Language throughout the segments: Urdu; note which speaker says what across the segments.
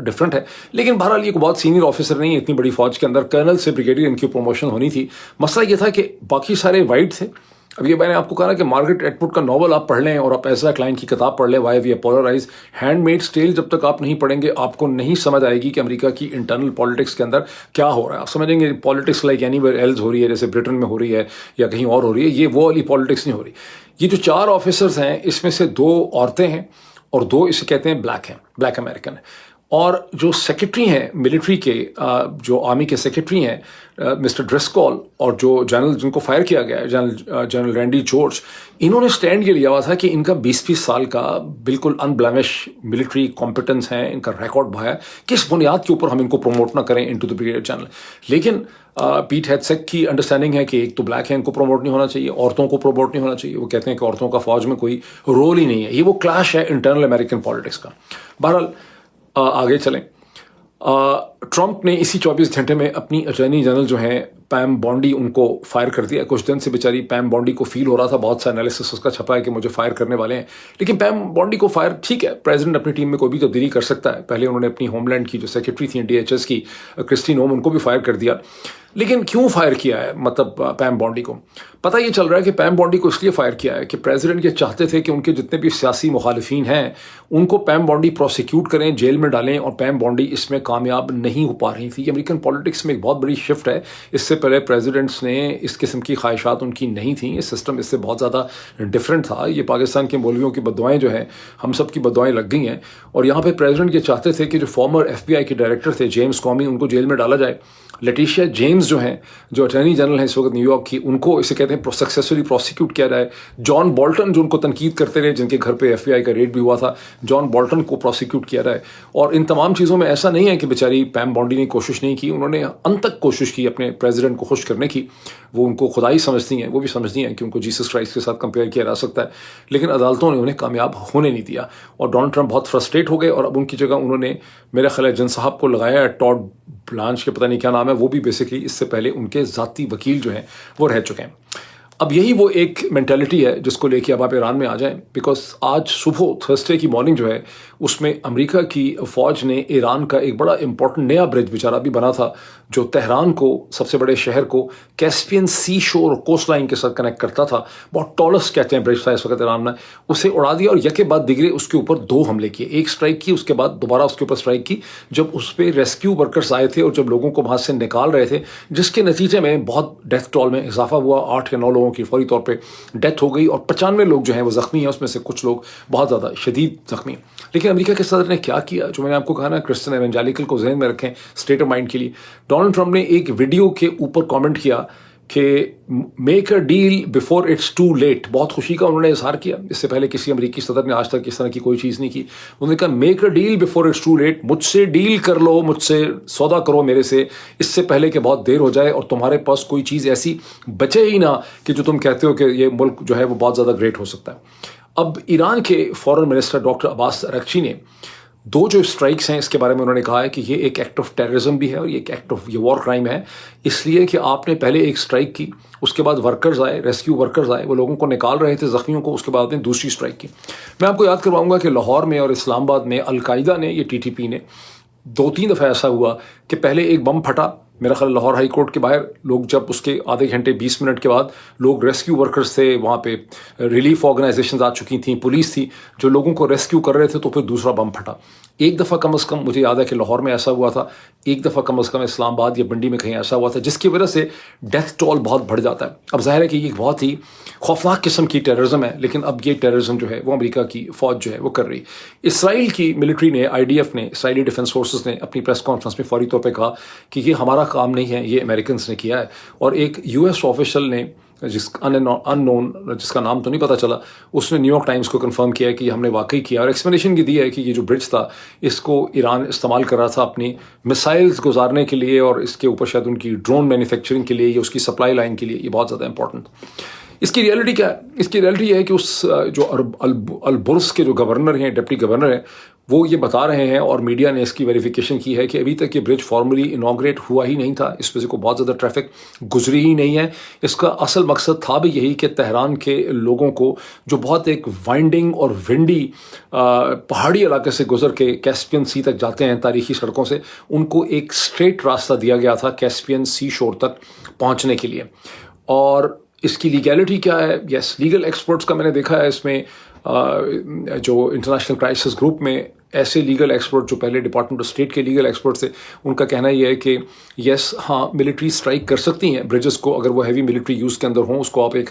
Speaker 1: ڈفرینٹ ہے. لیکن بہرحال یہ بہت سینئر آفیسر نہیں ہے اتنی بڑی فوج کے اندر, کرنل سے بریگیڈیئر ان کی پروموشن ہونی تھی. مسئلہ یہ تھا کہ باقی سارے وائٹ تھے. اب یہ میں نے آپ کو کہا نا کہ مارگریٹ ایٹوڈ کا ناول آپ پڑھ لیں اور آپ ایزرا کلائن کی کتاب پڑھ لیں why we are polarized, handmaid tale جب تک آپ نہیں پڑھیں گے آپ کو نہیں سمجھ آئے گی کہ امریکہ کی انٹرنل پالیٹکس کے اندر کیا ہو رہا ہے. آپ سمجھیں گے پالیٹکس لائک اینی ویئر ایلز ہو رہی ہے, جیسے برٹن میں ہو رہی ہے یا کہیں اور ہو رہی ہے. یہ وہ والی پالیٹکس نہیں ہو رہی. یہ جو 4 آفیسرز ہیں اس میں سے 2 عورتیں ہیں اور 2 اسے کہتے ہیں بلیک ہیں, بلیک امریکن ہیں. اور جو سیکرٹری ہیں ملٹری کے, جو آرمی کے سیکرٹری ہیں مسٹر ڈریسکال, اور جو جنرل جن کو فائر کیا گیا ہے جنرل رینڈی جارج, انہوں نے سٹینڈ یہ لیا ہوا تھا کہ ان کا 20 سال کا بالکل ان بلیمش ملٹری کمپٹنس ہے, ان کا ریکارڈ بھایا, کس بنیاد کے اوپر ہم ان کو پروموٹ نہ کریں انٹو دی بریگیڈیئر جنرل. لیکن پیٹ ہیڈسیک کی انڈرسٹینڈنگ ہے کہ ایک تو بلیک ہے, ان کو پروموٹ نہیں ہونا چاہیے, عورتوں کو پروموٹ نہیں ہونا چاہیے. وہ کہتے ہیں کہ عورتوں کا فوج میں کوئی رول ہی نہیں ہے. یہ وہ کلیش ہے انٹرنل امریکن پالیٹکس کا. بہرحال آگے چلیں. ٹرمپ نے اسی 24 گھنٹے میں اپنی اٹارنی جنرل جو ہیں پیم بونڈی, ان کو فائر کر دیا. کچھ دن سے بیچاری پیم بونڈی کو فیل ہو رہا تھا, بہت سا انالیسس اس کا چھپا ہے کہ مجھے فائر کرنے والے ہیں. لیکن پیم بونڈی کو فائر, ٹھیک ہے, پریزیڈنٹ اپنی ٹیم میں کوئی بھی تبدیلی کر سکتا ہے. پہلے انہوں نے اپنی ہوم لینڈ کی جو سیکرٹری تھیں DHS کی کرسٹی نوم, ان کو بھی فائر کر دیا. لیکن کیوں فائر کیا ہے, مطلب پیم بونڈی کو پتہ یہ چل رہا ہے کہ پیم بونڈی کو اس لیے فائر کیا ہے کہ پریزیڈنٹ یہ چاہتے تھے کہ ان کے جتنے بھی سیاسی مخالفین ہیں ان کو پیم بونڈی پروسیکیوٹ کریں, جیل میں ڈالیں, اور پیم بونڈی اس میں کامیاب نہیں ہو پا رہی تھی. امریکن پالیٹکس میں ایک بہت بڑی شفٹ ہے. اس سے پہلے پریزیڈنٹس نے اس قسم کی خواہشات ان کی نہیں تھیں. یہ سسٹم اس سے بہت زیادہ ڈفرینٹ تھا. یہ پاکستان کے مولویوں کی بددعائیں جو ہیں ہم سب کی بددعائیں لگ گئی ہیں. اور یہاں پہ پریزیڈنٹ یہ چاہتے تھے کہ جو فارمر FBI کے ڈائریکٹر تھے جیمز کومی, ان کو جیل میں ڈالا جائے. لیٹیشیا جیمز جو ہیں, جو اٹارنی جنرل ہیں اس وقت نیو یارک کی, ان کو اسے کہتے ہیں سکسیسفلی پروسیکیوٹ کیا جائے. جان بولٹن جو ان کو تنقید کرتے رہے, جن کے گھر پہ FBI کا ریڈ بھی ہوا تھا, جان بولٹن کو پروسیکیوٹ کیا جائے. اور ان تمام چیزوں میں ایسا نہیں ہے کہ بیچاری پیم بونڈی نے کوشش نہیں کی, انہوں نے انت تک کوشش کی اپنے پریزیڈنٹ کو خوش کرنے کی. وہ ان کو خدائی سمجھتی ہیں, وہ بھی سمجھتی ہیں کہ ان کو جیسس کرائسٹ کے ساتھ کمپیئر کیا جا سکتا ہے. لیکن عدالتوں نے انہیں کامیاب ہونے نہیں دیا اور ڈونلڈ ٹرمپ بہت فرسٹریٹ ہو گئے. اور اب ان کی جگہ انہوں نے میرا خیال ہے جن صاحب کو لگایا ہے, ٹاڈ بلانچ کے پتہ نہیں کیا نام ہے, وہ بھی بیسکلی اس سے پہلے ان کے ذاتی وکیل جو ہیں وہ رہ چکے ہیں. اب یہی وہ ایک مینٹیلٹی ہے جس کو لے کے اب آپ ایران میں آ جائیں, بیکاز آج صبح تھرسڈے کی مارننگ جو ہے اس میں امریکہ کی فوج نے ایران کا ایک بڑا امپورٹنٹ نیا برج بیچارہ بھی بنا تھا جو تہران کو, سب سے بڑے شہر کو, کیسپین سی شور اور کوسٹ لائن کے ساتھ کنیکٹ کرتا تھا. بہت ٹالسٹ کہتے ہیں برج تھا اس وقت ایران میں, اسے اڑا دیا اور یکے بعد دیگرے اس کے اوپر 2 حملے کیے. ایک اسٹرائک کی, اس کے بعد دوبارہ اس کے اوپر اسٹرائک کی جب اس پہ ریسکیو ورکرز آئے تھے اور جب لوگوں کو وہاں سے نکال رہے تھے, جس کے نتیجے میں بہت ڈیتھ ٹول میں اضافہ ہوا. 8 یا 9 لوگوں کی فوری طور پہ ڈیتھ ہو گئی اور 95 لوگ جو ہیں وہ زخمی ہیں, اس میں سے کچھ لوگ بہت زیادہ شدید زخمی. لیکن امریکہ کے صدر نے کیا کیا, جو میں نے آپ کو کہا نا کرسچن ایونجیلیکل کو ذہن میں رکھیں اسٹیٹ آف مائنڈ کے لیے. ڈونلڈ ٹرمپ نے ایک ویڈیو کے اوپر کامنٹ کیا کہ make a deal before it's too late. بہت خوشی کا انہوں نے اظہار کیا, اس سے پہلے کسی امریکی صدر نے آج تک اس طرح کی کوئی چیز نہیں کی. انہوں نے کہا make a deal before it's too late, مجھ سے ڈیل کر لو, مجھ سے سودا کرو میرے سے, اس سے پہلے کہ بہت دیر ہو جائے اور تمہارے پاس کوئی چیز ایسی بچے ہی نہ کہ جو تم کہتے ہو کہ یہ ملک جو ہے وہ بہت زیادہ گریٹ ہو سکتا ہے. اب ایران کے فارن منسٹر ڈاکٹر عباس اراغچی نے 2 جو اسٹرائکس ہیں اس کے بارے میں انہوں نے کہا ہے کہ یہ ایک ایکٹ آف ٹیررزم بھی ہے اور یہ ایک ایکٹ آف وار کرائم ہے, اس لیے کہ آپ نے پہلے ایک اسٹرائک کی, اس کے بعد ورکرز آئے, ریسکیو ورکرز آئے, وہ لوگوں کو نکال رہے تھے زخمیوں کو, اس کے بعد نے دوسری اسٹرائک کی. میں آپ کو یاد کرواؤں گا کہ لاہور میں اور اسلام آباد میں القاعدہ نے, یہ TTP نے 2-3 دفعہ ایسا ہوا کہ پہلے ایک بم پھٹا, میرا خیال لاہور ہائی کورٹ کے باہر, لوگ جب اس کے آدھے گھنٹے 20 منٹ کے بعد لوگ ریسکیو ورکرز تھے وہاں پہ, ریلیف آرگنائزیشنز آ چکی تھیں, پولیس تھی جو لوگوں کو ریسکیو کر رہے تھے, تو پھر دوسرا بم پھٹا. ایک دفعہ کم از کم مجھے یاد ہے کہ لاہور میں ایسا ہوا تھا, ایک دفعہ کم از کم اسلام آباد یا بنڈی میں کہیں ایسا ہوا تھا, جس کی وجہ سے ڈیتھ ٹول بہت بڑھ جاتا ہے. اب ظاہر ہے کہ یہ بہت ہی خوفناک قسم کی ٹیررزم ہے, لیکن اب یہ ٹیررزم جو ہے وہ امریکہ کی فوج جو ہے وہ کر رہی. اسرائیل کی ملٹری نے, IDF نے, اسرائیلی ڈیفنس فورسز نے اپنی پریس کانفرنس میں فوری طور پہ کہا کہ یہ ہمارا کام نہیں ہے, یہ امریکنز نے کیا ہے. اور ایک US آفیشل نے جس ان نون, جس کا نام تو نہیں پتہ چلا, اس نے نیو یارک ٹائمز کو کنفرم کیا ہے کہ یہ ہم نے واقعی کیا, اور ایکسپلینیشن یہ دی ہے کہ یہ جو برج تھا اس کو ایران استعمال کر رہا تھا اپنی میسائلز گزارنے کے لیے, اور اس کے اوپر شاید ان کی ڈرون مینوفیکچرنگ کے لیے یا اس کی سپلائی لائن کے لیے. یہ بہت زیادہ امپورٹنٹ. اس کی ریئلٹی کیا ہے؟ اس کی ریئلٹی یہ ہے کہ اس جو البرز کے جو گورنر ہیں، ڈپٹی گورنر ہیں، وہ یہ بتا رہے ہیں، اور میڈیا نے اس کی ویریفیکیشن کی ہے کہ ابھی تک یہ برج فارملی انوگریٹ ہوا ہی نہیں تھا، اس وجہ کو بہت زیادہ ٹریفک گزری ہی نہیں ہے. اس کا اصل مقصد تھا بھی یہی کہ تہران کے لوگوں کو جو بہت ایک وائنڈنگ اور ونڈی پہاڑی علاقے سے گزر کے کیسپین سی تک جاتے ہیں تاریخی سڑکوں سے، ان کو ایک اسٹریٹ راستہ دیا گیا تھا کیسپین سی شور تک پہنچنے کے لیے. اور اس کی لیگیلٹی کیا ہے؟ یس، لیگل ایکسپرٹس کا میں نے دیکھا ہے اس میں جو انٹرنیشنل کرائسس گروپ میں ایسے لیگل ایکسپرٹ جو پہلے ڈپارٹمنٹ آف اسٹیٹ کے لیگل ایکسپرٹ تھے، ان کا کہنا یہ ہے کہ یس، ہاں، ملٹری اسٹرائک کر سکتی ہیں برجز کو اگر وہ ہیوی ملٹری یوز کے اندر ہوں، اس کو آپ ایک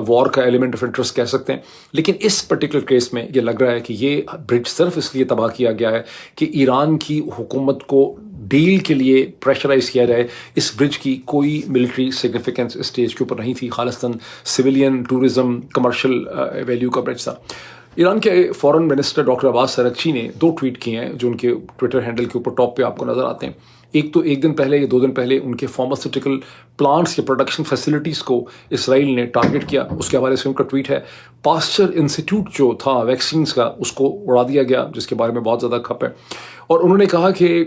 Speaker 1: وار کا ایلیمنٹ آف انٹرسٹ کہہ سکتے ہیں. لیکن اس پرٹیکولر کیس میں یہ لگ رہا ہے کہ یہ برج صرف اس لیے تباہ کیا گیا ہے کہ ایران کی حکومت کو ڈیل کے لیے پریشرائز کیا جائے. اس برج کی کوئی ملٹری سگنیفیکنس اسٹیج کے اوپر نہیں تھی، خالصتاً سویلین ٹورزم کمرشل ویلیو کا برج تھا. ایران کے فارن منسٹر ڈاکٹر عباس اراغچی نے 2 ٹویٹ کیے ہیں جو ان کے ٹویٹر ہینڈل کے اوپر ٹاپ پہ آپ کو نظر آتے ہیں. ایک تو ایک دن پہلے یا 2 دن پہلے ان کے فارماسیوٹیکل پلانٹس کے پروڈکشن فیسلٹیز کو اسرائیل نے ٹارگٹ کیا. اس کے حوالے سے ان کا ٹویٹ ہے. پاسچر انسٹیٹیوٹ جو تھا ویکسینز کا، اس کو اڑا دیا گیا، جس کے بارے میں بہت زیادہ کھپ ہے. اور انہوں نے کہا کہ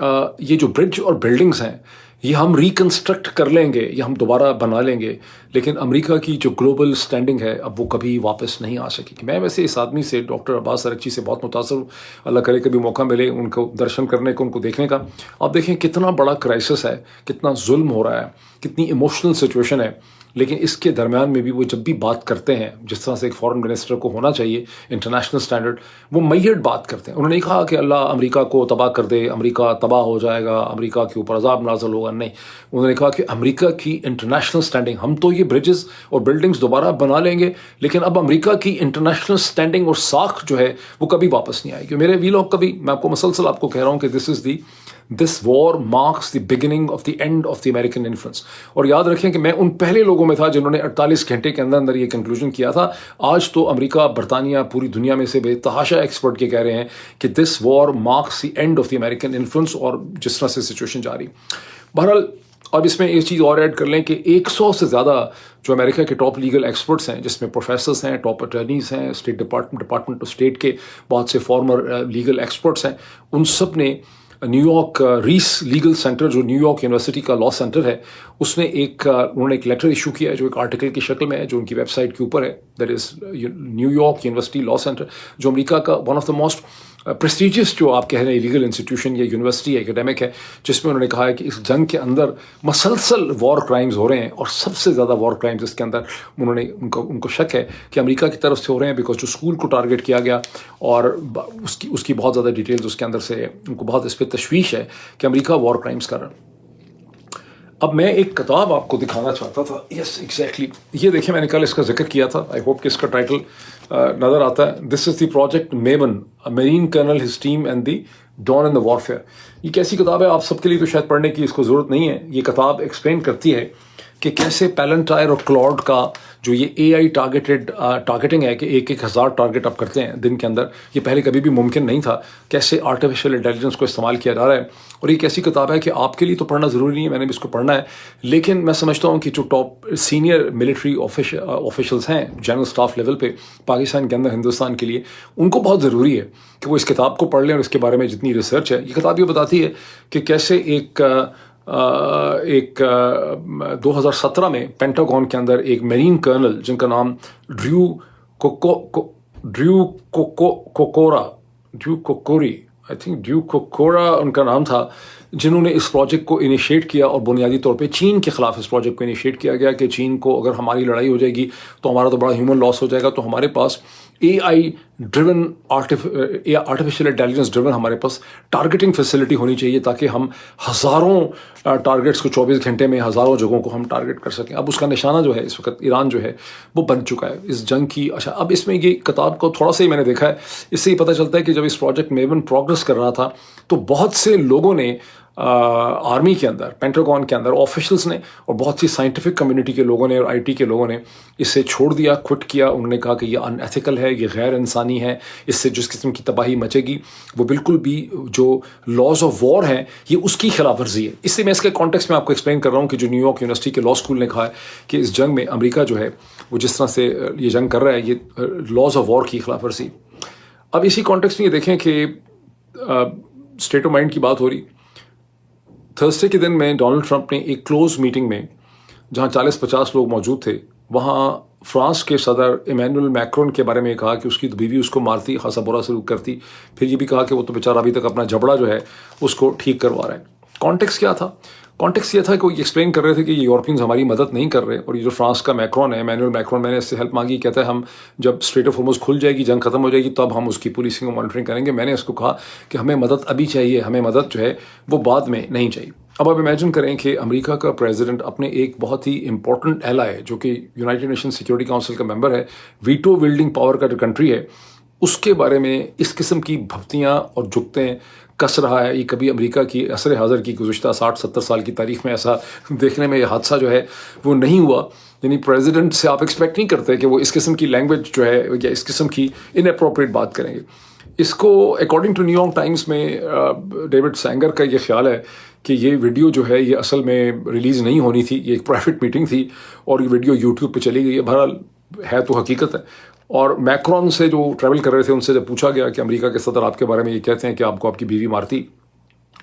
Speaker 1: یہ جو برج اور بلڈنگز ہیں یہ ہم ریکنسٹرکٹ کر لیں گے یا ہم دوبارہ بنا لیں گے، لیکن امریکہ کی جو گلوبل سٹینڈنگ ہے اب وہ کبھی واپس نہیں آ سکے گی. میں ویسے اس آدمی سے، ڈاکٹر عباس اراغچی سے بہت متاثر ہوں. اللہ کرے کبھی موقع ملے ان کو درشن کرنے کا، ان کو دیکھنے کا. آپ دیکھیں کتنا بڑا کرائسس ہے، کتنا ظلم ہو رہا ہے، کتنی ایموشنل سچویشن ہے، لیکن اس کے درمیان میں بھی وہ جب بھی بات کرتے ہیں جس طرح سے ایک فارن منسٹر کو ہونا چاہیے انٹرنیشنل سٹینڈرڈ، وہ میڈ بات کرتے ہیں. انہوں نے نہیں کہا کہ اللہ امریکہ کو تباہ کر دے، امریکہ تباہ ہو جائے گا، امریکہ کے اوپر عذاب نازل ہوگا. نہیں، انہوں نے کہا کہ امریکہ کی انٹرنیشنل سٹینڈنگ، ہم تو یہ برجز اور بلڈنگز دوبارہ بنا لیں گے، لیکن اب امریکہ کی انٹرنیشنل سٹینڈنگ اور ساکھ جو ہے وہ کبھی واپس نہیں آئے گی. میرے ویلوگ کبھی، میں آپ کو مسلسل آپ کو کہہ رہا ہوں کہ this war marks the beginning of the end of the American influence. اور یاد رکھیں کہ میں ان پہلے لوگوں میں تھا جنہوں نے 48 گھنٹے کے اندر یہ کنکلوژن کیا تھا. آج تو امریکہ، برطانیہ، پوری دنیا میں سے بے تحاشا ایکسپرٹ یہ کہہ رہے ہیں کہ this war marks the end of the American influence, اور جس طرح سے سچویشن جاری. بہرحال اب اس میں ایک چیز اور ایڈ کر لیں کہ 100 سے زیادہ جو امریکہ کے ٹاپ لیگل ایکسپرٹس ہیں، جس میں پروفیسرس ہیں، ٹاپ اٹارنیز ہیں، اسٹیٹ ڈپارٹمنٹ آف اسٹیٹ کے بہت سے فارمر لیگل ایکسپرٹس ہیں، ان سب نے New York race legal center, جو نیو یارک یونیورسٹی کا لا سینٹر ہے، اس نے انہوں نے ایک لیٹر ایشو کیا ہے جو ایک آرٹیکل کی شکل میں ہے، جو ان کی ویب سائٹ کے اوپر ہے. That is new York university law centre, جو امریکہ کا one of the most prestigious جو آپ کہہ رہے ہیں لیگل انسٹیٹیوشن یا یونیورسٹی اکیڈیمک ہے، جس میں انہوں نے کہا ہے کہ اس جنگ کے اندر مسلسل وار کرائمز ہو رہے ہیں، اور سب سے زیادہ وار کرائمز اس کے اندر ان کو شک ہے کہ امریکہ کی طرف سے ہو رہے ہیں، بیکاز جو اسکول کو ٹارگٹ کیا گیا، اور اس کی بہت زیادہ ڈیٹیلز اس کے اندر سے ان کو بہت اس پہ تشویش ہے کہ امریکہ وار کرائمز کر رہا ہے. اب میں ایک کتاب آپ کو دکھانا چاہتا تھا. یس ایگزیکٹلی، یہ دیکھیں میں نے کل اس کا ذکر کیا تھا. آئی ہوپ کہ اس کا ٹائٹل نظر آتا ہے. This is the project Maven, Marine colonel his team and the dawn in the warfare. یہ کیسی کتاب ہے؟ آپ سب کے لیے تو شاید پڑھنے کی اس کو ضرورت نہیں ہے. یہ کتاب ایکسپلین کرتی ہے کہ کیسے پیلنٹائر اور کلاؤڈ کا جو یہ اے آئی ٹارگیٹنگ ہے کہ 1,000 ٹارگٹ آپ کرتے ہیں دن کے اندر، یہ پہلے کبھی بھی ممکن نہیں تھا. کیسے آرٹیفیشیل انٹیلیجنس کو استعمال کیا جا رہا ہے. اور یہ ایک ایسی کتاب ہے کہ آپ کے لیے تو پڑھنا ضروری نہیں ہے، میں نے بھی اس کو پڑھنا ہے، لیکن میں سمجھتا ہوں کہ جو ٹاپ سینئر ملٹری آفیشلس ہیں جنرل اسٹاف لیول پہ پاکستان کے اندر، ہندوستان کے لیے، ان کو بہت ضروری ہے کہ وہ اس کتاب کو پڑھ لیں. اور اس کے بارے میں جتنی ریسرچ ہے، یہ کتاب یہ بتاتی ہے کہ کیسے ایک 2017 میں پینٹاگون کے اندر ایک میرین کرنل جن کا نام ڈریو کوکورا ان کا نام تھا، جنہوں نے اس پروجیکٹ کو انیشیٹ کیا. اور بنیادی طور پہ چین کے خلاف اس پروجیکٹ کو انیشیٹ کیا گیا کہ چین کو اگر ہماری لڑائی ہو جائے گی تو ہمارا تو بڑا ہیومن لاس ہو جائے گا، تو ہمارے پاس اے آئی ڈریون آرٹیفیشیل انٹیلیجنس ڈریون ہمارے پاس ٹارگیٹنگ فیسلٹی ہونی چاہیے، تاکہ ہم ہزاروں ٹارگیٹس کو 24 گھنٹے میں ہزاروں جگہوں کو ہم ٹارگیٹ کر سکیں. اب اس کا نشانہ جو ہے اس وقت ایران جو ہے وہ بن چکا ہے اس جنگ کی. اچھا، اب اس میں یہ کتاب کو تھوڑا سا ہی میں نے دیکھا ہے، اس سے یہ پتہ چلتا ہے کہ جب اس پروجیکٹ میون پروگرس کر رہا تھا تو بہت سے لوگوں نے آرمی کے اندر، پینٹاگون کے اندر آفیشلس نے، اور بہت سی سائنٹیفک کمیونٹی کے لوگوں نے اور آئی ٹی کے لوگوں نے اسے چھوڑ دیا، کوئٹ کیا. انہوں نے کہا کہ یہ ان ایتھیکل ہے، یہ غیر انسانی ہے، اس سے جس قسم کی تباہی مچے گی وہ بالکل بھی جو لاز آف وار ہیں یہ اس کی خلاف ورزی ہے. اس لیے میں اس کے کانٹیکسٹ میں آپ کو ایکسپلین کر رہا ہوں کہ جو نیو یارک یونیورسٹی کے لا اسکول نے کہا ہے کہ اس جنگ میں امریکہ جو ہے وہ جس طرح سے یہ جنگ کر رہا ہے، یہ لاز آف وار کی خلاف ورزی. اب اسی کانٹیکسٹ میں یہ دیکھیں کہ اسٹیٹ آف مائنڈ کی بات ہو رہی. تھرسڈے کے دن میں ڈونلڈ ٹرمپ نے ایک کلوز میٹنگ میں جہاں 40-50 لوگ موجود تھے، وہاں فرانس کے صدر ایمینول میکرون کے بارے میں کہا کہ اس کی بیوی اس کو مارتی، خاصا برا سلوک کرتی. پھر یہ بھی کہا کہ وہ تو بیچارہ ابھی تک اپنا جبڑا جو ہے اس کو ٹھیک کروا رہا ہے. کانٹیکس کیا تھا؟ کانٹیکس یہ تھا کہ وہ ایکسپلین کر رہے تھے کہ یہ یورپینز ہماری مدد نہیں کر رہے، اور یہ جو فرانس کا میکرون ہے، ایمینول میکرون، میں نے اس سے ہیلپ مانگی، کہتا ہے ہم جب اسٹریٹ آف ہارمز کھل جائے گی، جنگ ختم ہو جائے گی، تب ہم اس کی پولیسنگ اور مانیٹرنگ کریں گے. میں نے اس کو کہا کہ ہمیں مدد ابھی چاہیے، ہمیں مدد جو ہے وہ بعد میں نہیں چاہیے. اب آپ امیجن کریں کہ امریکہ کا پریزیڈنٹ اپنے ایک بہت ہی امپورٹنٹ ایلائی جو کہ یونائٹڈ نیشن سیکورٹی کونسل کا ممبر ہے، ویٹو ویلڈنگ پاور کا جو کنٹری ہے، اس کے بارے میں اس قسم کی بھپتیاں اور جھکتیں کس رہا ہے. یہ کبھی امریکہ کی عصر حاضر کی گزشتہ 60-70 سال کی تاریخ میں ایسا دیکھنے میں یہ حادثہ جو ہے وہ نہیں ہوا. یعنی پریزیڈنٹ سے آپ ایکسپیکٹ نہیں کرتے کہ وہ اس قسم کی لینگویج جو ہے یا اس قسم کی ان اپروپریٹ بات کریں گے. اس کو according to New York Times میں ڈیوڈ سینگر کا یہ خیال ہے کہ یہ ویڈیو جو ہے یہ اصل میں ریلیز نہیں ہونی تھی، یہ ایک پرائیویٹ میٹنگ تھی اور یہ ویڈیو یوٹیوب پہ چلی گئی ہے. بہرحال ہے تو حقیقت ہے. اور میکرون سے جو ٹریول کر رہے تھے ان سے جب پوچھا گیا کہ امریکہ کے صدر آپ کے بارے میں یہ کہتے ہیں کہ آپ کو آپ کی بیوی مارتی،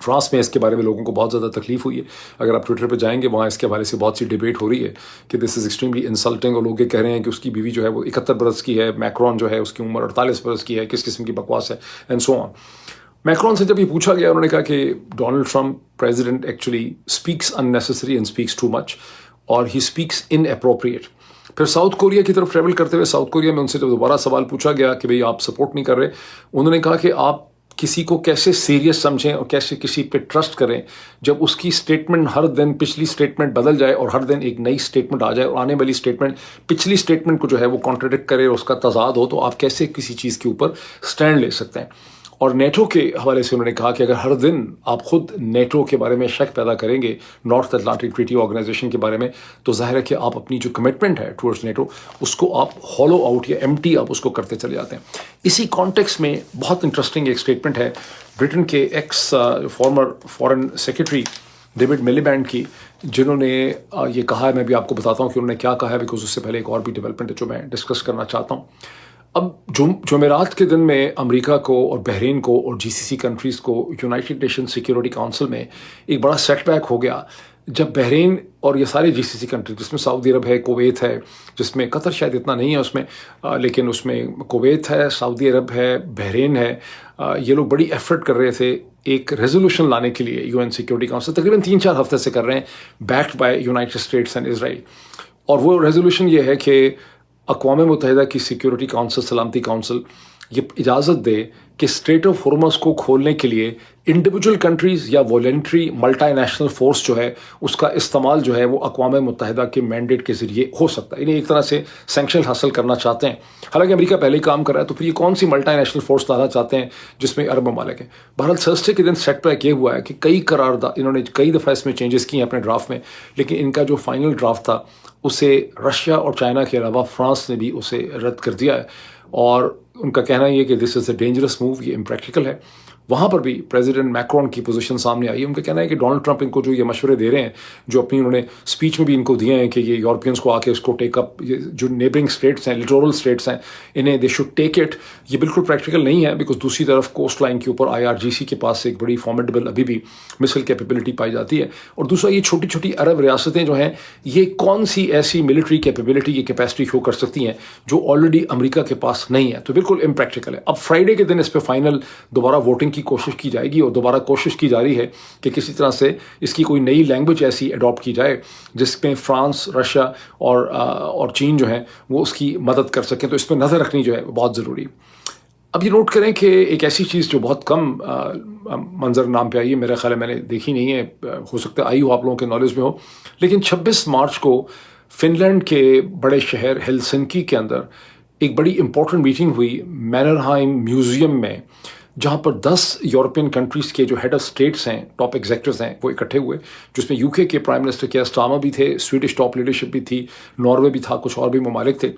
Speaker 1: فرانس میں اس کے بارے میں لوگوں کو بہت زیادہ تکلیف ہوئی ہے. اگر آپ ٹویٹر پہ جائیں گے وہاں اس کے حوالے سے بہت سی ڈیبیٹ ہو رہی ہے کہ دس از ایکسٹریملی انسلٹنگ، اور لوگ یہ کہہ رہے ہیں کہ اس کی بیوی جو ہے وہ 71 برس کی ہے، میکرون جو ہے اس کی عمر 48 برس کی ہے، کس قسم کی بکواس ہے اینڈ سو آن. میکرون سے جب یہ پوچھا گیا، انہوں نے کہا کہ Donald Trump president actually speaks unnecessary and speaks too much, اور ہی اسپیکس ان اپروپریٹ. پھر ساؤتھ کوریا کی طرف ٹریول کرتے ہوئے ساؤتھ کوریا میں ان سے جب دوبارہ سوال پوچھا گیا کہ بھئی آپ سپورٹ نہیں کر رہے، انہوں نے کہا کہ آپ کسی کو کیسے سیریس سمجھیں اور کیسے کسی پہ ٹرسٹ کریں جب اس کی سٹیٹمنٹ ہر دن پچھلی سٹیٹمنٹ بدل جائے اور ہر دن ایک نئی سٹیٹمنٹ آ جائے اور آنے والی سٹیٹمنٹ پچھلی سٹیٹمنٹ کو جو ہے وہ کانٹراڈکٹ کرے اور اس کا تضاد ہو، تو آپ کیسے کسی چیز کے اوپر سٹینڈ لے سکتے ہیں. اور نیٹو کے حوالے سے انہوں نے کہا کہ اگر ہر دن آپ خود نیٹو کے بارے میں شک پیدا کریں گے، نارتھ اٹلانٹک ٹریٹی آرگنائزیشن کے بارے میں، تو ظاہر ہے کہ آپ اپنی جو کمٹمنٹ ہے ٹورڈز نیٹو اس کو آپ ہالو آؤٹ یا ایمٹی آپ اس کو کرتے چلے جاتے ہیں. اسی کانٹیکس میں بہت انٹرسٹنگ ایک اسٹیٹمنٹ ہے برٹن کے ex former foreign secretary David Miliband کی، جنہوں نے یہ کہا ہے. میں بھی آپ کو بتاتا ہوں کہ انہوں نے کیا کہا ہے، بیکاز اس سے پہلے ایک اور بھی ڈیولپمنٹ ہے جو میں ڈسکس کرنا چاہتا ہوں. اب جمعرات کے دن میں امریکہ کو اور بحرین کو اور جی سی سی کنٹریز کو یونائٹڈ نیشن سیکورٹی کونسل میں ایک بڑا سیٹ بیک ہو گیا، جب بحرین اور یہ سارے جی سی سی کنٹری، جس میں سعودی عرب ہے، کویت ہے، جس میں قطر شاید اتنا نہیں ہے اس میں، لیکن اس میں کویت ہے، سعودی عرب ہے، بحرین ہے، یہ لوگ بڑی ایفرٹ کر رہے تھے ایک ریزولوشن لانے کے لیے یو این سیکورٹی کونسل. تقریباً 3-4 ہفتے سے کر رہے ہیں، backed by United States and Israel. اور وہ ریزولوشن یہ ہے کہ اقوام متحدہ کی سیکورٹی کونسل، سلامتی کونسل، یہ اجازت دے کہ اسٹریٹ آف ہارمز کو کھولنے کے لیے انڈیویجول کنٹریز یا والنٹری ملٹی نیشنل فورس جو ہے اس کا استعمال جو ہے وہ اقوام متحدہ کے مینڈیٹ کے ذریعے ہو سکتا ہے. یعنی ایک طرح سے سینکشن حاصل کرنا چاہتے ہیں. حالانکہ امریکہ پہلے ہی کام کر رہا ہے، تو پھر یہ کون سی ملٹی نیشنل فورس لانا چاہتے ہیں جس میں عرب ممالک ہیں. بہرحال تھرسڈے کے دن سیٹ بیک یہ ہوا ہے کہ کئی قرارداد انہوں نے کئی دفعہ اس میں چینجز کی ہیں اپنے ڈرافٹ میں، لیکن ان کا جو فائنل ڈرافٹ تھا اسے رشیا اور چائنا کے علاوہ فرانس نے بھی اسے رد کر دیا ہے. اور ان کا کہنا یہ کہ دس از اے ڈینجرس موو، یہ امپریکٹیکل ہے. وہاں پر بھی پریزیڈنٹ میکرون کی پوزیشن سامنے آئی ہے. ان کا کہنا ہے کہ ڈونلڈ ٹرمپ ان کو جو یہ مشورے دے رہے ہیں، جو اپنی انہوں نے اسپیچ میں بھی ان کو دیے ہیں کہ یہ یورپینس کو آ کے اس کو ٹیک اپ، یہ جو نیبرنگ اسٹیٹس ہیں، لٹورل اسٹیٹس ہیں، انہیں دے شوڈ ٹیک اٹ، یہ بالکل پریکٹیکل نہیں ہے. بیکاز دوسری طرف کوسٹ لائن کے اوپر IRGC کے پاس ایک بڑی فارمیڈیبل ابھی بھی مسل کیپیبلٹی پائی جاتی ہے. اور دوسرا یہ چھوٹی چھوٹی عرب ریاستیں جو ہیں، یہ کون سی ایسی ملٹری کیپیبلٹی کی کیپیسٹی شو کر سکتی ہیں جو آلریڈی امریکہ کے پاس نہیں ہے. تو بالکل امپریکٹیکل ہے. اب فرائیڈے کے دن اس پہ فائنل دوبارہ ووٹنگ کی کوشش کی جائے گی، اور دوبارہ کوشش کی جا رہی ہے کہ کسی طرح سے اس کی کوئی نئی لینگویج ایسی اڈاپٹ کی جائے جس میں فرانس، رشیا اور چین جو ہیں وہ اس کی مدد کر سکیں. تو اس پہ نظر رکھنی جو ہے بہت ضروری. اب یہ نوٹ کریں کہ ایک ایسی چیز جو بہت کم منظر نام پہ آئی ہے، میرا خیال ہے میں نے دیکھی نہیں ہے، ہو سکتا ہے آئی ہو آپ لوگوں کے نالج میں ہو، لیکن 26 مارچ کو فن لینڈ کے بڑے شہر ہیلسنکی کے اندر ایک بڑی امپورٹنٹ میٹنگ ہوئی مینرہائم میوزیم میں، جہاں پر 10 یورپین کنٹریز کے جو ہیڈ آف اسٹیٹس ہیں، ٹاپ ایگزیکٹوز ہیں، وہ اکٹھے ہوئے، جس میں UK کے پرائم منسٹر کیئر سٹارمر بھی تھے، سویڈش ٹاپ لیڈرشپ بھی تھی، ناروے بھی تھا، کچھ اور بھی ممالک تھے،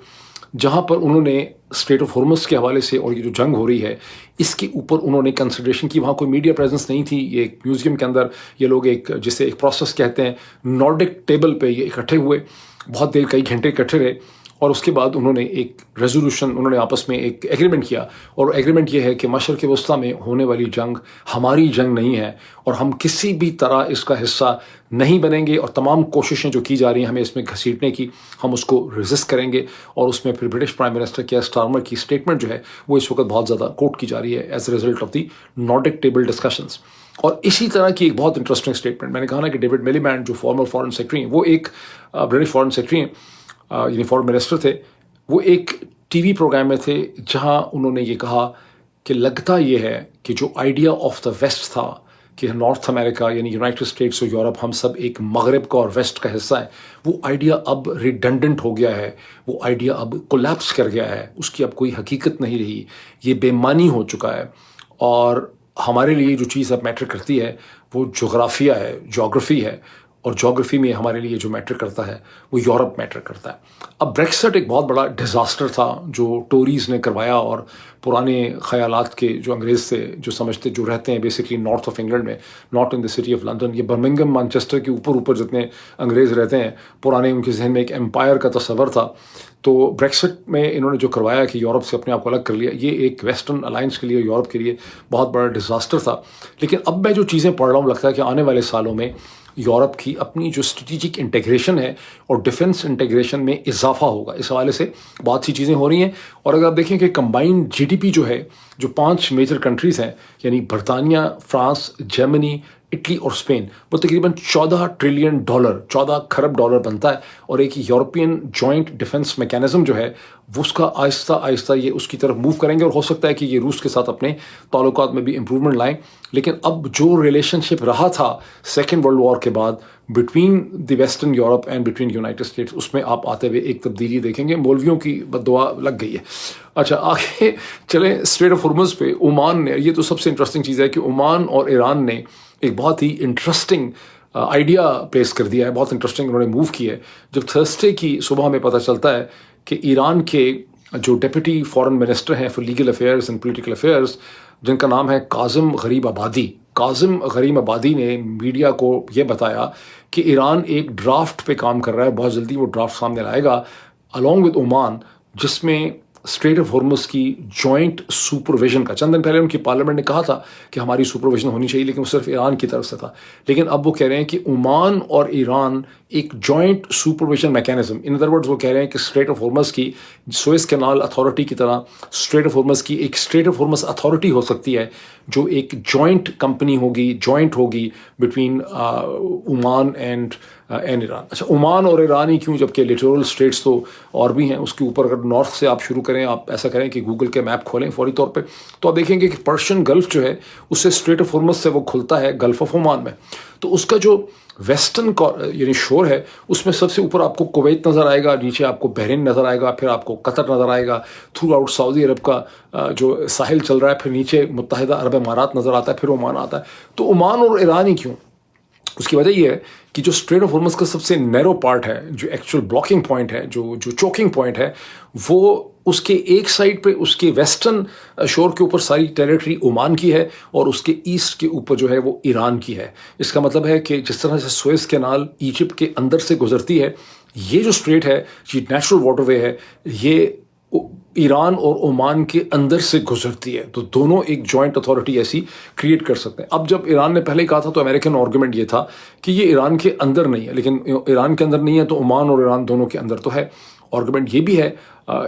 Speaker 1: جہاں پر انہوں نے اسٹریٹ آف ہارمز کے حوالے سے اور یہ جو جنگ ہو رہی ہے اس کے اوپر انہوں نے کنسیڈریشن کی. وہاں کوئی میڈیا پریزنس نہیں تھی. یہ ایک میوزیم کے اندر یہ لوگ ایک جسے ایک پروسیس کہتے ہیں نارڈک ٹیبل پہ یہ اکٹھے ہوئے، بہت دیر کئی گھنٹے اکٹھے رہے، اور اس کے بعد انہوں نے ایک ریزولوشن، انہوں نے آپس میں ایک ایگریمنٹ کیا، اور ایگریمنٹ یہ ہے کہ مشرق وسطیٰ میں ہونے والی جنگ ہماری جنگ نہیں ہے، اور ہم کسی بھی طرح اس کا حصہ نہیں بنیں گے، اور تمام کوششیں جو کی جا رہی ہیں ہمیں اس میں گھسیٹنے کی، ہم اس کو ریزسٹ کریں گے۔ اور اس میں پھر British prime minister care Starmer کی اسٹیٹمنٹ جو ہے وہ اس وقت بہت زیادہ کوٹ کی جا رہی ہے as a result of the Nordic table discussions. اور اسی طرح کی ایک بہت انٹرسٹنگ اسٹیٹمنٹ، میں نے کہا نا کہ ڈیوڈ ملیبینڈ جو فارمر فارن سیکرٹری ہیں، وہ ایک برٹش فارن سیکرٹری ہیں، یعنی فارن منسٹر تھے، وہ ایک ٹی وی پروگرام میں تھے جہاں انہوں نے یہ کہا کہ لگتا یہ ہے کہ جو آئیڈیا آف دا ویسٹ تھا کہ نارتھ امریکہ یعنی یونائٹڈ اسٹیٹس اور یورپ ہم سب ایک مغرب کا اور ویسٹ کا حصہ ہے، وہ آئیڈیا اب ریڈنڈنٹ ہو گیا ہے، وہ آئیڈیا اب کولیپس کر گیا ہے، اس کی اب کوئی حقیقت نہیں رہی، یہ بے معنی ہو چکا ہے۔ اور ہمارے لیے جو چیز اب میٹر کرتی ہے وہ جغرافیہ ہے، جغرافی ہے، اور جغرافی میں ہمارے لیے جو میٹر کرتا ہے وہ یورپ میٹر کرتا ہے۔ اب بریکسٹ ایک بہت بڑا ڈیزاسٹر تھا جو ٹوریز نے کروایا، اور پرانے خیالات کے جو انگریز تھے جو سمجھتے، جو رہتے ہیں بیسکلی نارتھ آف انگلینڈ میں، not in the city of London, یہ برمنگم مانچسٹر کے اوپر جتنے انگریز رہتے ہیں، پرانے ان کے ذہن میں ایک امپائر کا تصور تھا۔ تو بریکسٹ میں انہوں نے جو کروایا کہ یورپ سے اپنے آپ کو الگ کر لیا، یہ ایک ویسٹرن الائنس کے لیے، یورپ کے لیے بہت بڑا ڈیزاسٹر تھا۔ لیکن اب میں جو چیزیں پڑھ رہا ہوں، لگتا ہے کہ آنے والے سالوں میں یورپ کی اپنی جو اسٹریٹجک انٹیگریشن ہے اور ڈیفنس انٹیگریشن میں اضافہ ہوگا۔ اس حوالے سے بہت سی چیزیں ہو رہی ہیں، اور اگر آپ دیکھیں کہ کمبائنڈ جی ڈی پی جو ہے، جو 5 میجر کنٹریز ہیں یعنی برطانیہ، فرانس، جرمنی، اٹلی اور اسپین، وہ تقریباً $14 کھرب ڈالر بنتا ہے، اور ایک یورپین جوائنٹ ڈیفنس میکینزم جو ہے وہ اس کا آہستہ آہستہ یہ اس کی طرف موو کریں گے، اور ہو سکتا ہے کہ یہ روس کے ساتھ اپنے تعلقات میں بھی امپرومنٹ لائیں۔ لیکن اب جو ریلیشن شپ رہا تھا سیکنڈ ورلڈ وار کے بعد between the Western Europe and between United States, اس میں آپ آتے ہوئے ایک تبدیلی دیکھیں گے۔ مولویوں کی بد دعا لگ گئی ہے۔ اچھا، آگے چلیں اسٹریٹ آف ہرمز پہ۔ عمان نے، یہ تو سب سے انٹرسٹنگ چیز ہے کہ عمان اور ایران نے ایک بہت ہی انٹرسٹنگ آئیڈیا پیش کر دیا ہے، بہت انٹرسٹنگ انہوں نے موو کی ہے۔ جب تھرسڈے کی صبح ہمیں پتہ چلتا ہے کہ ایران کے جو ڈپٹی فارن منسٹر ہیں for legal affairs and political affairs, جن کا نام ہے کاظم غریب آبادی نے میڈیا کو یہ بتایا کہ ایران ایک ڈرافٹ پہ کام کر رہا ہے، بہت جلدی وہ ڈرافٹ سامنے لائے گا along with عمان، جس میں اسٹریٹ آف ہرمز کی جوائنٹ سپرویژن کا، چند دن پہلے ان کی پارلیمنٹ نے کہا تھا کہ ہماری سپرویژن ہونی چاہیے، لیکن وہ صرف ایران کی طرف سے تھا۔ لیکن اب وہ کہہ رہے ہیں کہ عمان اور ایران ایک joint supervision mechanism, in other words وہ کہہ رہے ہیں کہ اسٹریٹ آف ہرمز کی سوئس کینال اتھارٹی کی طرح اسٹریٹ آف ہرمز کی ایک اسٹریٹ آف ہرمز اتھارٹی ہو سکتی ہے، جو ایک جوائنٹ کمپنی ہوگی، جوائنٹ ہوگی بٹوین عمان اینڈ ایران۔ اچھا، عمان اور ایران ہی کیوں، جبکہ لٹورل اسٹیٹس تو اور بھی ہیں اس کے اوپر۔ اگر نارتھ سے آپ شروع کریں، آپ ایسا کریں کہ گوگل کے میپ کھولیں فوری طور پہ، تو آپ دیکھیں گے کہ پرشین گلف جو ہے اس سے اسٹریٹ آف ہرمز سے وہ کھلتا ہے گلف آف عمان میں۔ تو اس کا جو ویسٹرن یعنی شور ہے، اس میں سب سے اوپر آپ کو کویت نظر آئے گا، نیچے آپ کو بحرین نظر آئے گا، پھر آپ کو قطر نظر آئے گا، تھرو آؤٹ سعودی عرب کا جو ساحل چل رہا ہے، پھر نیچے متحدہ عرب امارات نظر آتا ہے، پھر عمان آتا ہے۔ تو عمان اور ایران ہی کیوں؟ اس کی وجہ یہ ہے کہ جو اسٹریٹ آف ہرمز کا سب سے نیرو پارٹ ہے، جو ایکچوئل بلاکنگ پوائنٹ ہے، جو چوکنگ پوائنٹ ہے، وہ اس کے ایک سائڈ پہ اس کے ویسٹرن شور کے اوپر ساری ٹیریٹری عمان کی ہے، اور اس کے ایسٹ کے اوپر جو ہے وہ ایران کی ہے۔ اس کا مطلب ہے کہ جس طرح سے سوئس کینال ایجپٹ کے اندر سے گزرتی ہے، یہ جو اسٹریٹ ہے، یہ نیچرل واٹر وے ہے، یہ ایران اور عمان کے اندر سے گزرتی ہے۔ تو دونوں ایک جوائنٹ اتھارٹی ایسی کریٹ کر سکتے ہیں۔ اب جب ایران نے پہلے ہی کہا تھا تو امریکن آرگومنٹ یہ تھا کہ یہ ایران کے اندر نہیں ہے، لیکن ایران کے اندر نہیں ہے تو عمان اور ایران دونوں کے اندر تو ہے۔ آرگومنٹ یہ بھی ہے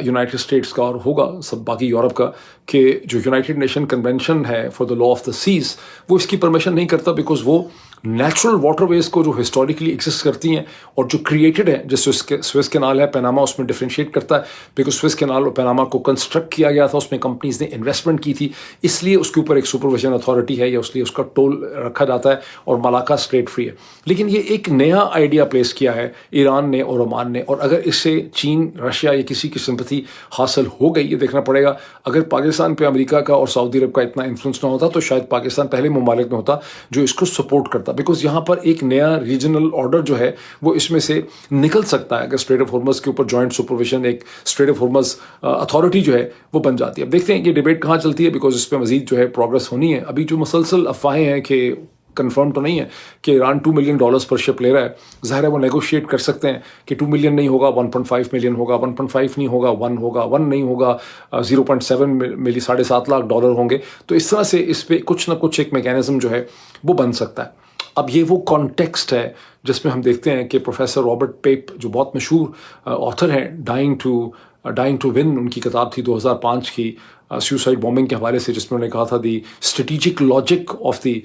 Speaker 1: یونائٹڈ اسٹیٹس کا اور ہوگا سب باقی یورپ کا کہ جو یونائٹڈ نیشن کنونشن ہے for the law of the seas, وہ اس کی پرمیشن نہیں کرتا، بیکاز وہ نیچرل واٹر ویز کو جو ہسٹوریکلی ایگزسٹ کرتی ہیں اور جو کریٹڈ ہیں، جیسے سوئس کینال ہے، پیناما اس میں ڈفرینشیٹ کرتا ہے، بیکاز سوئس کینال اور پیناما کو کنسٹرکٹ کیا گیا تھا، اس میں کمپنیز نے انویسٹمنٹ کی تھی، اس لیے اس کے اوپر ایک سپرویژن اتھارٹی ہے، یا اس لیے اس کا ٹول رکھا جاتا ہے، اور ملاکا اسٹریٹ فری ہے۔ لیکن یہ ایک نیا آئیڈیا پلیس کیا ہے ایران نے اور عمان نے، اور اگر اس سے چین، رشیا یا کسی کی سمپتھی حاصل ہو گئی، یہ دیکھنا پڑے گا۔ اگر پاکستان پہ امریکہ کا اور سعودی عرب کا اتنا انفلوئنس نہ ہوتا تو شاید پاکستان پہلے ممالک میں ہوتا جو اس کو سپورٹ کرتا، بیکاز یہاں پر ایک نیا ریجنل آرڈر جو ہے وہ اس میں سے نکل سکتا ہے اگر اسٹریٹ آف ہرمز کے اوپر جوائنٹ سپرویژن، ایک اسٹریٹ آف ہرمز اتھارٹی جو ہے وہ بن جاتی ہے۔ اب دیکھتے ہیں یہ ڈیبیٹ کہاں چلتی ہے، بیکاز اس پہ مزید جو ہے پروگرس ہونی ہے۔ ابھی جو مسلسل افواہیں ہیں کہ کنفرم تو نہیں ہے کہ ایران $2 ملین پر شپ لے رہا ہے. ظاہر ہے وہ نیگوشیٹ کر سکتے ہیں کہ 2 ملین نہیں ہوگا 1.5 ملین ہوگا, 1.5 نہیں ہوگا 1 ہوگا, 1 نہیں ہوگا 0.7 ملی, $7.5 لاکھ ہوں گے. تو اس طرح سے اس پہ کچھ نہ کچھ ایک میکینزم جو ہے وہ بن سکتا ہے. اب یہ وہ کانٹیکسٹ ہے جس میں ہم دیکھتے ہیں کہ پروفیسر رابرٹ پیپ جو بہت مشہور آتھر ہیں, ڈائنگ ٹو ون ان کی کتاب تھی 2005 کی سیوسائڈ بومبنگ کے حوالے سے, جس میں انہوں نے کہا تھا the strategic logic of the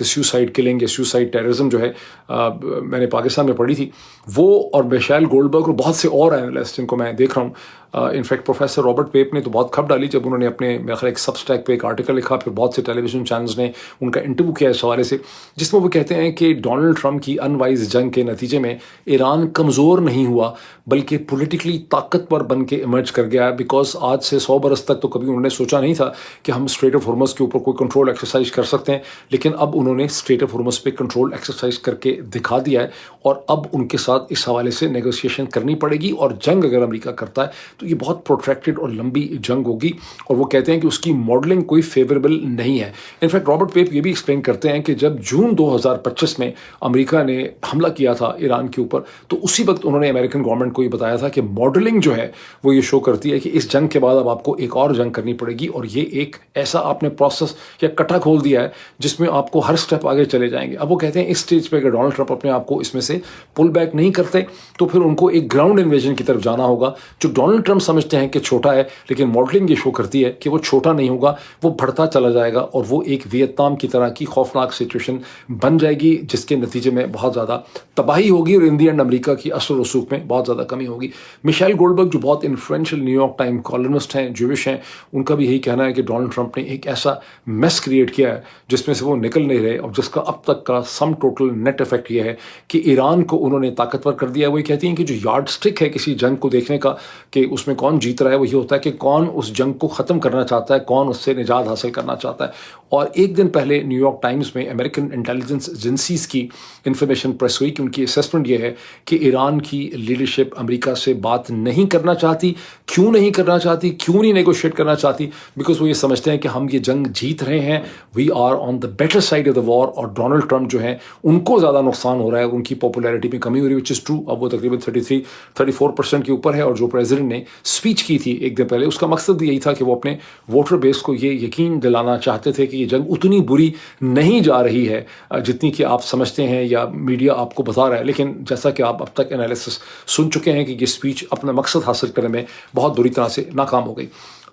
Speaker 1: suicide killing یا سیوسائڈ ٹیررزم جو ہے میں نے پاکستان میں پڑھی تھی. وہ اور میشیل گولڈبرگ اور بہت سے اور اینالسٹ جن کو میں دیکھ رہا ہوں, انفیکٹ پروفیسر رابرٹ پیپ نے تو بہت کھپ ڈالی جب انہوں نے اپنے میرا خیال ایک سب اسٹیک پہ ایک آرٹیکل لکھا, پھر بہت سے ٹیلی ویژن چینلز نے ان کا انٹرویو کیا اس حوالے سے, جس میں وہ کہتے ہیں کہ ڈونلڈ ٹرمپ کی انوائز جنگ کے نتیجے میں ایران کمزور نہیں ہوا بلکہ پولیٹیکلی طاقتور بن کے ایمرج کر گیا. بیکاز آج سے 100 برس تک تو کبھی انہوں نے سوچا نہیں تھا کہ ہم اسٹریٹ آف ہارمز کے اوپر کوئی کنٹرول ایکسرسائز کر سکتے ہیں, لیکن اب انہوں نے اسٹریٹ آف ہارمز پہ کنٹرول ایکسرسائز کر کے دکھا دیا ہے, اور اب ان کے ساتھ اس حوالے سے نیگوسیشن کرنی پڑے گی. اور جنگ اگر امریکہ کرتا ہے تو یہ بہت پروٹریکٹڈ اور لمبی جنگ ہوگی, اور وہ کہتے ہیں کہ اس کی ماڈلنگ کوئی فیوریبل نہیں ہے. انفیکٹ رابرٹ پیپ یہ بھی ایکسپلین کرتے ہیں کہ جب جون 2025 میں امریکہ نے حملہ کیا تھا ایران کے اوپر, تو اسی وقت انہوں نے امریکن گورنمنٹ کو یہ بتایا تھا کہ ماڈلنگ جو ہے وہ یہ شو کرتی ہے کہ اس جنگ کے بعد اب آپ کو ایک اور جنگ کرنی پڑے گی, اور یہ ایک ایسا آپ نے پروسیس یا کٹا کھول دیا ہے جس میں آپ کو ہر سٹیپ آگے چلے جائیں گے. اب وہ کہتے ہیں اس سٹیج پہ اگر ڈونلڈ ٹرمپ اپنے آپ کو اس میں سے پل بیک نہیں کرتے تو پھر ان کو ایک گراؤنڈ انویژن کی طرف جانا ہوگا, جو ڈونلڈ ٹرمپ سمجھتے ہیں کہ چھوٹا ہے, لیکن ماڈلنگ یہ شو کرتی ہے کہ وہ چھوٹا نہیں ہوگا, وہ بڑھتا چلا جائے گا, اور وہ ایک ویتنام کی طرح کی خوفناک سچویشن بن جائے گی, جس کے نتیجے میں بہت زیادہ تباہی ہوگی, اور ان دی اینڈ امریکہ کی اثر و رسوخ میں بہت زیادہ کمی ہوگی. میشیل گولڈبرگ جو بہت influential new York time columnist ہیں, جوش ہیں, ان کا بھی یہی کہنا ہے کہ ڈونلڈ ٹرمپ نے ایک ایسا میس کریٹ کیا ہے جس میں سے وہ نکل نہیں رہے, اور جس کا اب تک کا سم ٹوٹل نیٹ افیکٹ یہ ہے کہ ایران کو انہوں نے طاقتور کر دیا ہے. وہ کہتی ہیں کہ جو یارڈ سٹک ہے کسی جنگ کو دیکھنے کا کہ اس میں کون جیت رہا ہے, وہ یہ ہوتا ہے کہ کون اس جنگ کو ختم کرنا چاہتا ہے, کون اس سے نجات حاصل کرنا چاہتا ہے. اور ایک دن پہلے نیو یارک ٹائمز میں امریکن انٹیلیجنس ایجنسیز کی انفارمیشن پریس ہوئی کہ ان کی اسیسمنٹ یہ ہے کہ ایران کی لیڈرشپ امریکہ سے بات نہیں کرنا چاہتی. کیوں نہیں کرنا چاہتی, کیوں نہیں نیگوشیٹ کرنا چاہتی؟ بیکاز وہ یہ سمجھتے ہیں کہ ہم یہ جنگ جیت رہے ہیں, we are on the better side of the war, اور ڈونلڈ ٹرمپ جو ہیں ان کو زیادہ نقصان ہو رہا ہے, ان کی پاپولیرٹی میں کمی ہو رہی ہے, وچ از ٹرو. اب وہ تقریباً 34% کے اوپر ہے, اور جو پریزیڈنٹ نے اسپیچ کی تھی ایک دن پہلے, اس کا مقصد بھی یہی تھا کہ وہ اپنے ووٹر بیس کو یہ یقین دلانا چاہتے تھے کہ یہ جنگ اتنی بری نہیں جا رہی ہے جتنی کہ آپ سمجھتے ہیں یا میڈیا آپ کو بتا رہا ہے. لیکن جیسا کہ آپ اب تک انالیسس سن چکے ہیں کہ یہ اسپیچ اپنا مقصد حاصل کرنے میں بہت بری طرح سے ناکام ہو گئی.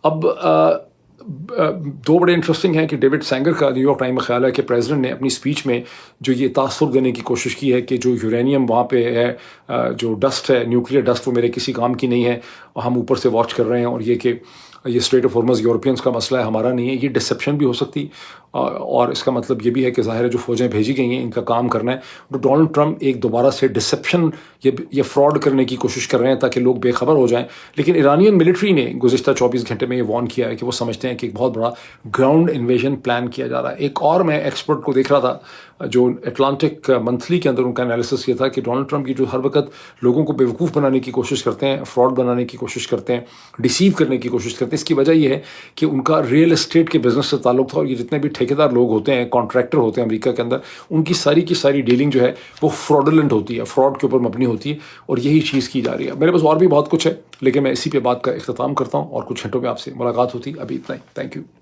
Speaker 1: اب دو بڑے انٹرسٹنگ ہیں کہ ڈیوڈ سینگر کا نیو یارک ٹائم میں خیال ہے کہ پریزیڈنٹ نے اپنی اسپیچ میں جو یہ تاثر دینے کی کوشش کی ہے کہ جو یورینیم وہاں پہ ہے, جو ڈسٹ ہے, نیوکلیئر ڈسٹ, وہ میرے کسی کام کی نہیں ہے, ہم اوپر سے واچ کر رہے ہیں, اور یہ کہ یہ اسٹریٹ آف ہارمز یورپینس کا مسئلہ ہے, ہمارا نہیں ہے. یہ ڈسپشن بھی ہو سکتی, اور اس کا مطلب یہ بھی ہے کہ ظاہر ہے جو فوجیں بھیجی گئی ہیں ان کا کام کرنا ہے. تو ڈونلڈ ٹرمپ ایک دوبارہ سے ڈسپشن یہ فراڈ کرنے کی کوشش کر رہے ہیں تاکہ لوگ بے خبر ہو جائیں. لیکن ایرانین ملٹری نے گزشتہ 24 گھنٹے میں یہ وارن کیا ہے کہ وہ سمجھتے ہیں کہ ایک بہت بڑا گراؤنڈ انویژن پلان کیا جا رہا ہے. ایک اور میں ایکسپرٹ کو دیکھ رہا تھا جو اٹلانٹک منتھلی کے اندر ان کا انالیسس یہ تھا کہ ڈونلڈ ٹرمپ کی جو ہر وقت لوگوں کو بیوقوف بنانے کی کوشش کرتے ہیں, فراڈ بنانے کی کوشش کرتے ہیں, ڈیسیو کرنے کی کوشش کرتے ہیں, اس کی وجہ یہ ہے کہ ان کا ریئل اسٹیٹ کے بزنس سے تعلق تھا, اور یہ جتنے بھی ٹھیکیدار لوگ ہوتے ہیں, کانٹریکٹر ہوتے ہیں امریکہ کے اندر, ان کی ساری ڈیلنگ جو ہے وہ فراڈولنٹ ہوتی ہے, فراڈ کے اوپر مبنی ہوتی ہے, اور یہی چیز کی جا رہی ہے. میرے پاس اور بھی بہت کچھ ہے, لیکن میں اسی پہ بات کا اختتام کرتا ہوں, اور کچھ گھنٹوں میں آپ سے ملاقات ہوتی. ابھی اتنا ہی. Thank you.